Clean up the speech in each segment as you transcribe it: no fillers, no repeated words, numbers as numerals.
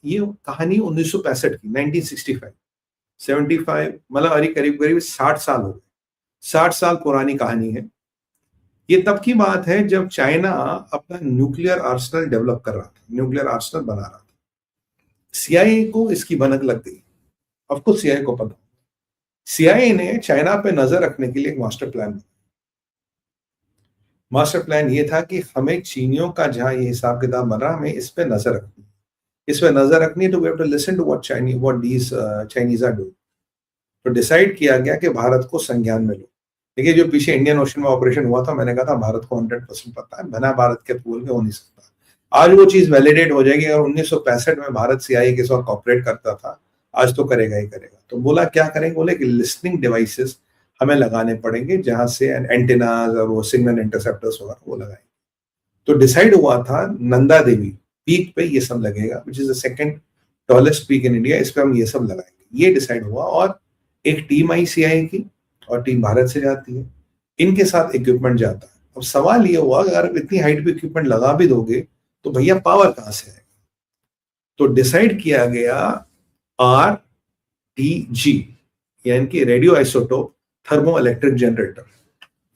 ये कहानी 1965 की, 1965 75, मतलब अरे करीब करीब 60 साल हो गए, 60 साल पुरानी कहानी है। ये तब की बात है जब चाइना अपना न्यूक्लियर आर्सेनल डेवलप कर रहा था, न्यूक्लियर आर्सेनल बना रहा था। सीआईए को इसकी भनक लग गई। ऑफ कोर्स सीआईए को पता, सीआईए ने चाइना पे नजर रखने के लिए एक मास्टर प्लान ये था कि हमें चीनियों का जहां ये हिसाब किताब बन रहा, हमें इस पे नजर रखनी, इस पे नजर रखनी है, तो we have to listen to what these Chinese are doing. तो डिसाइड किया गया कि भारत को संज्ञान में लो। देखिए, जो पीछे इंडियन ओशन में ऑपरेशन हुआ था, मैंने कहा था भारत को 100% पता है, बिना भारत के बोल के हो नहीं सकता। आज वो चीज वैलिडेट हो जाएगी। अगर 1965 में भारत सीआईए के साथ कॉपरेट करता था, आज तो करेगा ही करेगा। तो बोला क्या करेंगे, बोले कि लिस्निंग डिवाइसेस हमें लगाने पड़ेंगे, जहां से एंटेनाज और वो सिग्नल इंटरसेप्टर्स वगैरह वो लगाएंगे। तो डिसाइड हुआ था नंदा देवी पीक पे ये सब लगेगा, which is the second tallest peak in India, इस पे हम ये सब लगाएंगे, ये डिसाइड हुआ। और एक टीम आई सीआईए की और टीम भारत से जाती है, इनके साथ इक्विपमेंट जाता है। अब सवाल ये हुआ, अगर इतनी हाइट पे इक्विपमेंट लगा भी दोगे तो भैया पावर कहां से आएगा? तो डिसाइड किया गया RTG, यानी कि radio isotope thermo electric generator,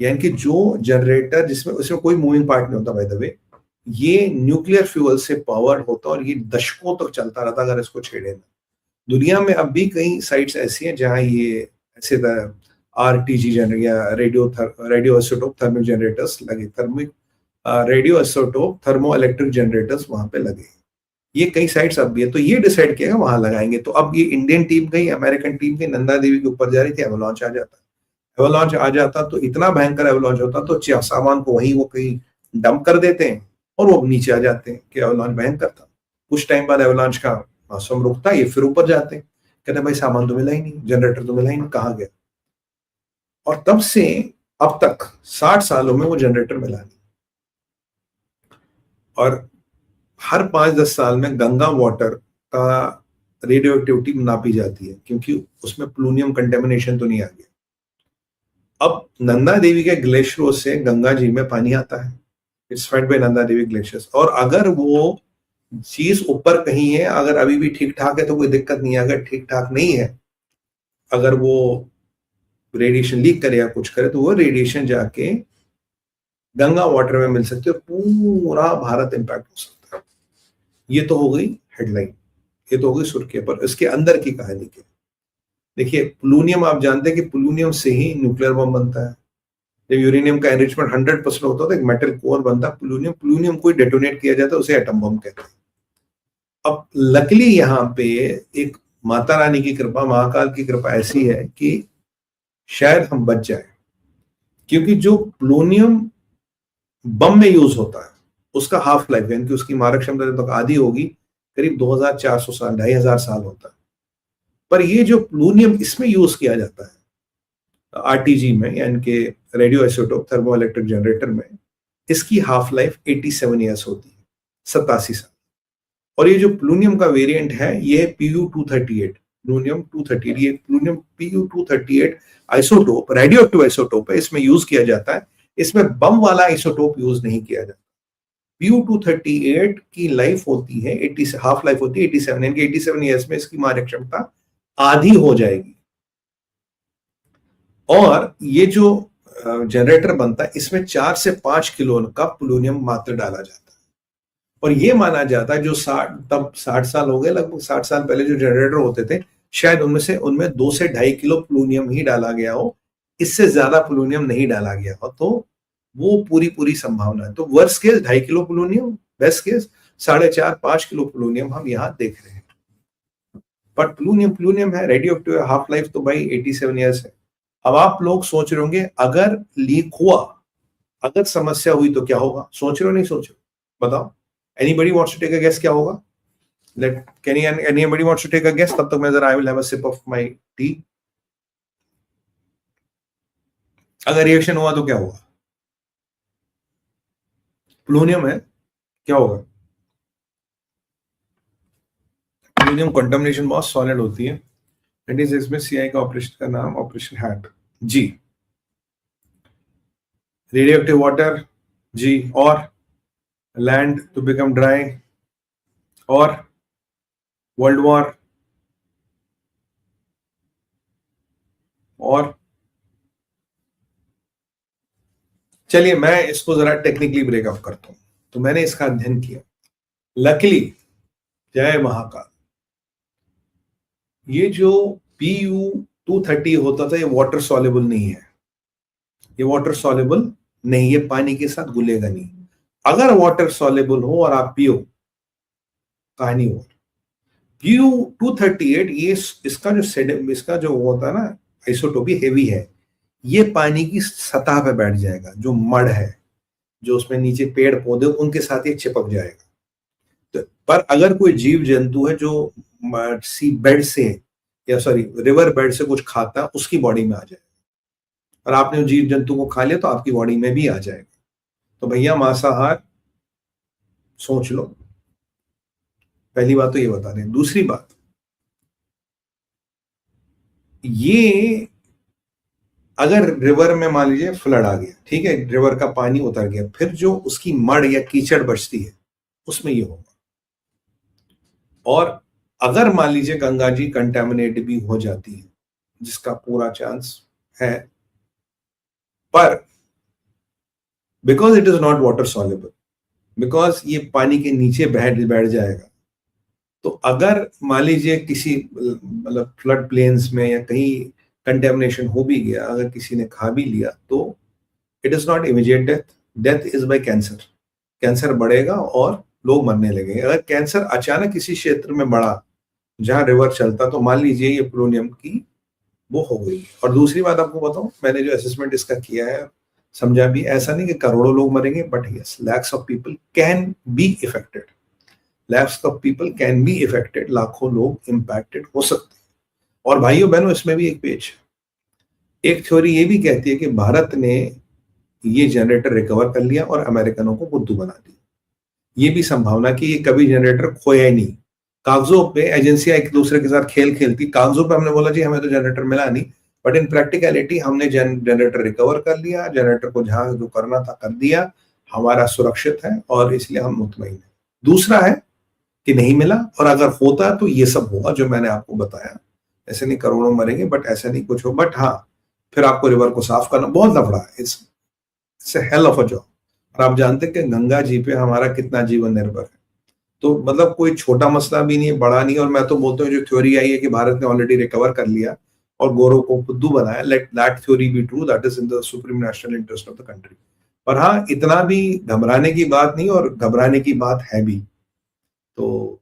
यानी कि जो जनरेटर जिसमें उसमें कोई मूविंग पार्ट नहीं होता, बाय द वे, ये न्यूक्लियर फ्यूल से पावर्ड होता और ये दशकों तक चलता रहता अगर इसको छेड़े ना। दुनिया में अब भी कई साइट्स ऐसी हैं जहां ये ऐसे RTG जनरेटर या रेडियो आइसोटोप थर्मल जनरेटर्स लगे, radio isotope thermo electric generators वहां पे लगे। ये कई साइट्स अब भी है। तो ये डिसाइड किया वहां लगाएंगे। तो अब ये इंडियन टीम गई, अमेरिकन टीम गई, नंदा देवी के ऊपर जा रही थी, एवलांच आ जाता। एवलांच आ जाता तो इतना भयंकर एवलांच होता, तो सामान को वहीं वो कहीं डंप कर देते हैं और वो नीचे आ जाते हैं कि एवलांच भयंकर था। कुछ टाइम बाद एवलांच का मौसम रुकता, ये फिर ऊपर जाते हैं, कहते भाई सामान तो मिला ही नहीं, जनरेटर तो मिला ही नहीं, कहाँ गया? और तब से अब तक 60 सालों में वो जनरेटर मिला नहीं। और हर 5-10 साल में गंगा वाटर का रेडियो एक्टिविटी नापी जाती है, क्योंकि उसमें प्लूनियम कंटेमिनेशन तो नहीं आ गया। अब नंदा देवी के ग्लेशियरों से गंगा जी में पानी आता है, it's fed by Nanda Devi glaciers. और अगर वो चीज ऊपर कहीं है, अगर अभी भी ठीक ठाक है तो कोई दिक्कत नहीं है, अगर ठीक ठाक नहीं है, अगर वो रेडिएशन लीक करे या कुछ करे, तो वो रेडिएशन जाके गंगा वाटर में मिल सकती है और पूरा भारत इंपैक्ट हो सकता है। ये तो हो गई हेडलाइन, ये तो हो गई सुर्खियां, पर इसके अंदर की कहानी क्या? देखिए, प्लूनियम, आप जानते हैं कि प्लूनियम से ही न्यूक्लियर बम बनता है। जब यूरेनियम का एनरिचमेंट 100% होता है तो एक मेटल कोर बनता है प्लूनियम, प्लूनियम को डेटोनेट किया जाता है, उसे एटम बम कहते हैं। अब लकली यहाँ पे एक माता रानी की कृपा, महाकाल की कृपा ऐसी है कि शायद हम बच जाए, क्योंकि जो प्लूनियम बम में यूज होता है उसका हाफ लाइफ, यानी कि उसकी मारक क्षमता जब तक आधी होगी, करीब 2400 साल, 2500 साल होता है। पर ये जो प्लूनियम इसमें यूज किया जाता है आरटीजी में, यानी कि radio isotope thermo electric generator में, इसकी हाफ लाइफ 87 ईयर्स होती है, 87 साल। और ये जो प्लूनियम का वेरिएंट है, ये PU-238, प्लूनियम 238, ये प्लूनियम PU-238 isotope radio active isotope है, इसमें यूज किया जाता है। इसमें बम वाला आइसोटोप यूज नहीं किया जाता। PU-238 की लाइफ होती है 80, हाफ लाइफ होती है 87, यानी कि 87 ईयर्स में इसकी मारक क्षमता आधी हो जाएगी। और ये जो जनरेटर बनता है, इसमें 4 से 5 किलो का प्लूनियम मात्र डाला जाता है। और ये माना जाता है जो 60 साल हो गए, लगभग 60 साल पहले जो जनरेटर होते थे, शायद उनमें 2 से 2.5 किलो प्लूनियम ही डाला गया हो, इससे ज्यादा प्लूनियम नहीं डाला गया हो। तो वो पूरी संभावना है। तो worst case 2.5 kilo plutonium, best case 4.5-5 kilo plutonium हम यहाँ देख रहे हैं। बट प्लूनियम है, रेडियो एक्टिव, हाफ लाइफ तो भाई 87 ईयर्स है। अब आप लोग सोच रहे होंगे, अगर लीक हुआ, अगर समस्या हुई तो क्या होगा? सोच रहे हो नहीं सोच रहे? बताओ, anybody wants to take a guess क्या होगा? Can anybody wants to take a guess? तब तक मैं जरा I will have a sip of my tea. अगर रिएक्शन हुआ तो क्या होगा? प्लूनियम है, क्या होगा? प्लूनियम कंटामिनेशन बहुत सॉलिड होती है। 96 में सीआई का ऑपरेशन का नाम ऑपरेशन हैट। जी। Radio active water. जी। और लैंड टू बिकम ड्राई। और वर्ल्ड वॉर और चलिए मैं इसको जरा टेक्निकली ब्रेकअप करता हूं। तो मैंने इसका अध्ययन किया। लकीली, जय महाकाल, ये जो PU-230 होता था ये वाटर सॉल्युबल नहीं है। ये वाटर सॉल्युबल नहीं, ये पानी के साथ घुलेगा नहीं। अगर वाटर सॉल्युबल हो और आप पियो, कहानी हो। PU-238 ये इसका जो होता है ना आइसोटोपी हेवी है, ये पानी की सतह पे बैठ जाएगा। जो मड है, जो उसमें नीचे पेड़ पौधे, उनके साथ ये चिपक जाएगा। तो पर अगर कोई जीव जंतु है जो सी बेड से या सॉरी रिवर बेड से कुछ खाता है, उसकी बॉडी में आ जाएगा। और आपने जीव जंतु को खा लिया तो आपकी बॉडी में भी आ जाएगा। तो भैया मांसाहार सोच लो। पहली बात तो ये बता दें। दूसरी बात, ये अगर रिवर में मान लीजिए फ्लड आ गया, ठीक है, रिवर का पानी उतर गया, फिर जो उसकी मड़ या कीचड़ बचती है उसमें ये होगा। और अगर मान लीजिए गंगा जी कंटेमिनेट भी हो जाती है, जिसका पूरा चांस है, पर because it is not water soluble, because ये पानी के नीचे बैठ जाएगा, तो अगर मान लीजिए किसी मतलब फ्लड प्लेन्स में या कहीं कंटेमिनेशन हो भी गया, अगर किसी ने खा भी लिया, तो it is not immediate death. Death is by cancer. Cancer बढ़ेगा और लोग मरने लगेंगे। अगर कैंसर अचानक किसी क्षेत्र में बढ़ा जहां रिवर चलता, तो मान लीजिए ये पोलोनियम की वो हो गई। और दूसरी बात आपको बताऊं, मैंने जो असेसमेंट इसका किया है, समझा भी, ऐसा नहीं कि करोड़ों लोग मरेंगे, but yes, lakhs of people can be affected. Lakhs of people can be affected, लाखों लोग इंपैक्टेड हो सकते हैं। और भाइयों बहनों, इसमें भी एक पेज, एक थ्योरी ये भी कहती है कि भारत ने ये जनरेटर रिकवर कर लिया और अमेरिकनों को बुद्धू बना दिया। ये भी संभावना कि ये कभी जनरेटर खोया ही नहीं। कागजों पे एजेंसियां एक दूसरे के साथ खेल खेलती, कागजों पे हमने बोला जी हमें तो जनरेटर मिला नहीं, बट इन प्रैक्टिकलिटी हमने जनरेटर रिकवर कर लिया, जनरेटर को जहां जो करना था कर दिया, हमारा सुरक्षित है और इसलिए हम मुतमईन हैं। दूसरा है कि नहीं मिला, और अगर होता तो ये सब होगा जो मैंने आपको बताया। ऐसे नहीं करोड़ों मरेंगे, बट ऐसा नहीं कुछ हो, बट हाँ, फिर आपको रिवर को साफ करना बहुत लफड़ा है। It's hell of a job. और आप जानते हैं कि गंगा जी पे हमारा कितना जीवन निर्भर है। तो मतलब कोई छोटा मसला भी नहीं है, बड़ा नहीं है। और मैं तो बोलता हूँ जो थ्योरी आई है कि भारत ने ऑलरेडी रिकवर कर लिया और गोरों को बुद्धू बनाया, let that theory be true, that is in the supreme national interest of the country. पर हाँ, इतना भी घबराने की बात नहीं, और घबराने की बात है भी। तो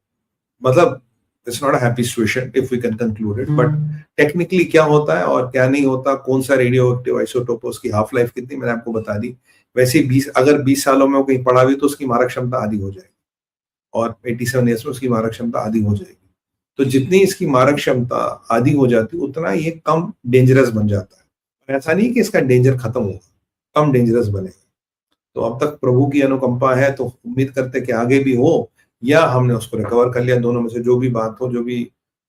मतलब it's not a happy situation if we can conclude it, but technically क्या होता है और क्या नहीं होता, कौन सा रेडियो एक्टिव आइसोटोप, उसकी हाफ लाइफ कितनी, मैंने आपको बता दी। वैसे 20 अगर 20 सालों में वो कहीं पड़ा भी तो उसकी मारक क्षमता आधी हो जाएगी, और 87 ईयर्स में उसकी मारक क्षमता आधी हो जाएगी। तो जितनी इसकी मारक क्षमता आधी हो जाती है, उतना ये कम डेंजरस बन जाता है। ऐसा नहीं कि इसका डेंजर खत्म होगा, कम डेंजरस बनेगा। तो अब तक प्रभु की अनुकंपा है, तो उम्मीद करते कि आगे भी हो, या हमने उसको रिकवर कर लिया। दोनों में से जो भी बात हो, जो भी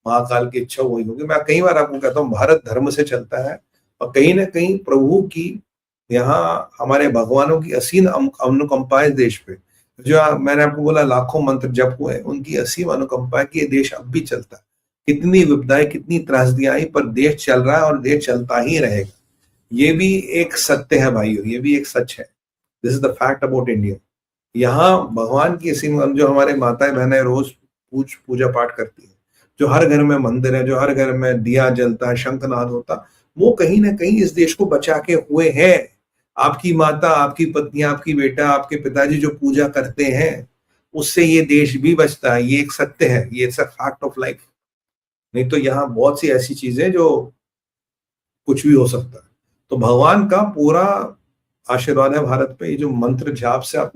महाकाल की इच्छा वही होगी। मैं कई बार आपको कहता हूँ, भारत धर्म से चलता है, और कहीं ना कहीं प्रभु की, यहाँ हमारे भगवानों की असीम अनुकंपा है इस देश पे। जो मैंने आपको बोला लाखों मंत्र जप हुए, उनकी असीम अनुकंपा है कि ये देश अब भी चलता है। कितनी विपदाएं, कितनी त्रासदियां आई, पर देश चल रहा है और देश चलता ही रहेगा। ये भी एक सत्य है भाइयों, ये भी एक सच है। This is the fact about India. यहाँ भगवान की असीम, जो हमारे माताएं बहनें रोज पूजा पाठ करती है, जो हर घर में मंदिर है, जो हर घर में दिया जलता है, शंखनाद होता, वो कहीं ना कहीं इस देश को बचा के हुए हैं। आपकी माता, आपकी पत्नी, आपकी बेटा, आपके पिताजी जो पूजा करते हैं, उससे ये देश भी बचता है। ये एक सत्य है, ये it's a fact of life. नहीं तो यहाँ बहुत सी ऐसी चीजें जो कुछ भी हो सकता है। तो भगवान का पूरा आशीर्वाद है भारत पे। ये जो मंत्र जाप से आपने